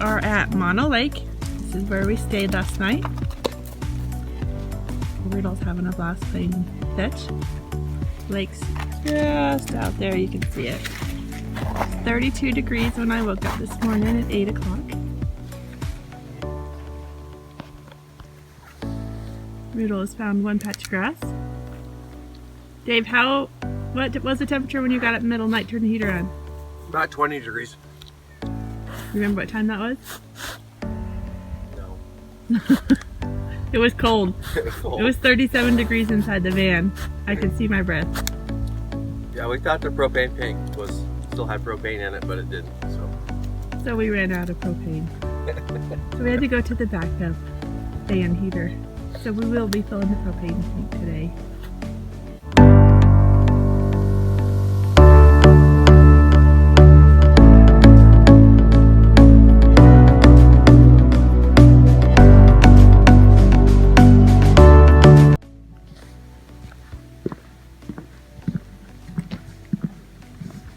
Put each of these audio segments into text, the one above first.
are at Mono Lake. This is where we stayed last night. Rudolph's having a blast playing fetch. Lake's just out there, you can see it. 32 degrees when I woke up this morning at 8 o'clock. Rudolph has found one patch of grass. Dave, what was the temperature when you got up in the middle of the night, turned the heater on? About 20 degrees. Remember what time that was? No. It was cold. Cold. It was 37 degrees inside the van. I could see my breath. Yeah, we thought the propane tank still had propane in it, but it didn't. So we ran out of propane. So we had to go to the backup van heater. So we will be filling the propane tank today.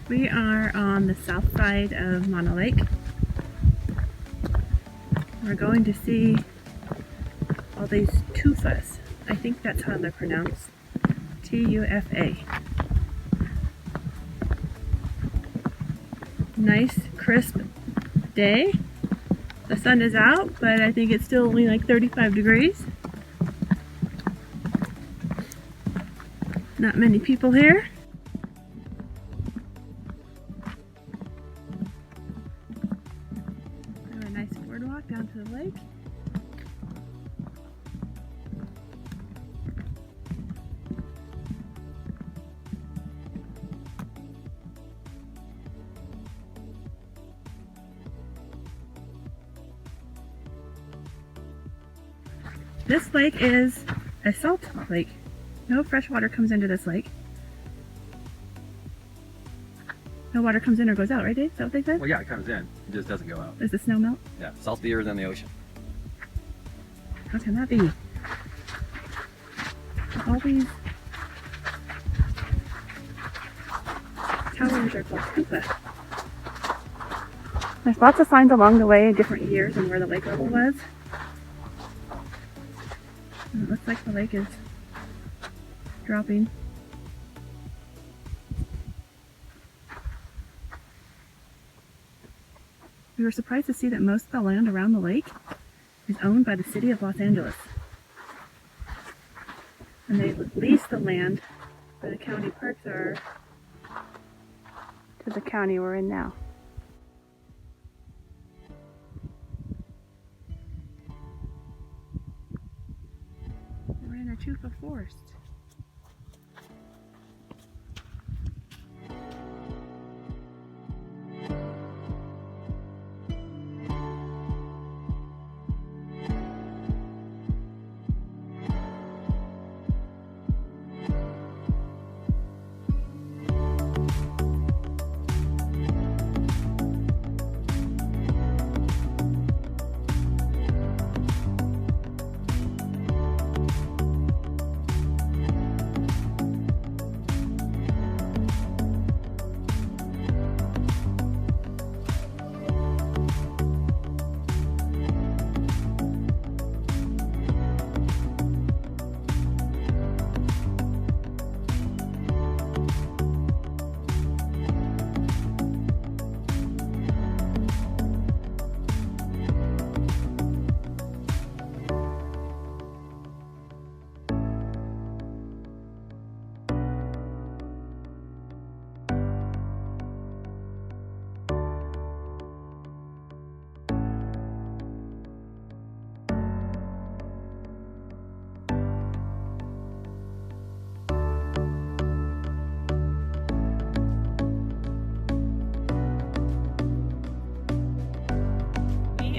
We are on the south side of Mono Lake. We're going to see all these Tufas. I think that's how they're pronounced. T-U-F-A. Nice, crisp day. The sun is out, but I think it's still only like 35 degrees. Not many people here. Boardwalk down to the lake. This lake is a salt lake. No fresh water comes into this lake. No water comes in or goes out, right, Dave? Is that what they said? Well, yeah, it comes in. It just doesn't go out. Does the snow melt? Yeah, saltier than the ocean. How can that be? All these towers are called Tufa. There's lots of signs along the way, different years and where the lake level was. And it looks like the lake is dropping. We were surprised to see that most of the land around the lake is owned by the city of Los Angeles. And they lease the land where the county parks are to the county we're in now. We're in a Tufa forest.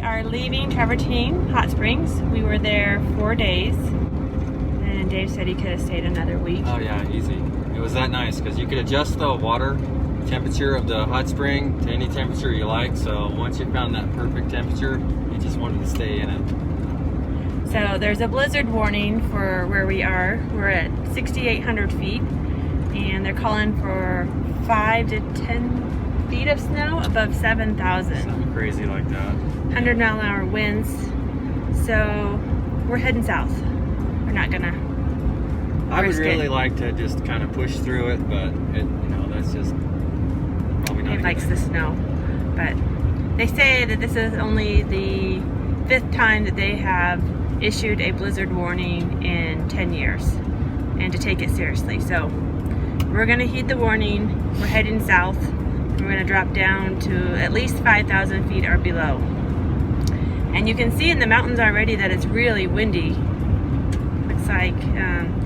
Are leaving Travertine Hot Springs. We were there 4 days, and Dave said he could have stayed another week. Oh yeah, easy. It was that nice because you could adjust the water temperature of the hot spring to any temperature you like. So once you found that perfect temperature, you just wanted to stay in it. So there's a blizzard warning for where we are. We're at 6,800 feet, and they're calling for 5 to 10 feet of snow above 7,000. Something crazy like that. 100-mile-an-hour winds. So we're heading south. We're not gonna. I would risk really it. like to just kind of push through it, but it, you know, that's just probably not. He a likes good the snow, but they say that this is only the 5th time that they have issued a blizzard warning in 10 years, and to take it seriously. So we're gonna heed the warning. We're heading south. We're gonna drop down to at least 5,000 feet or below. And you can see in the mountains already that it's really windy. Looks like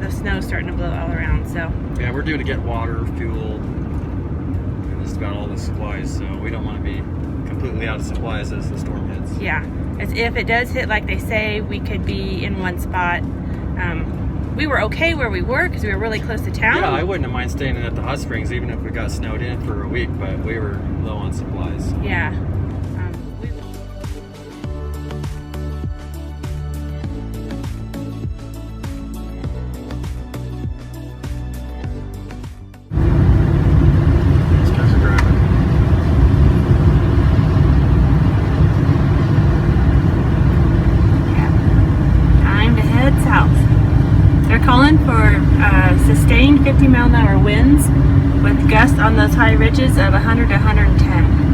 the snow's starting to blow all around. So Yeah, we're due to get water, fuel, and just about all the supplies. So we don't want to be completely out of supplies as the storm hits. yeah, as if it does hit like they say, we could be in one spot. We were okay where we were because we were really close to town. Yeah, I wouldn't have mind staying at the hot springs even if we got snowed in for a week, but we were low on supplies. Yeah. These guys are driving. Time to head south. They're calling for sustained 50-mile-an-hour winds with gusts on those high ridges of 100 to 110.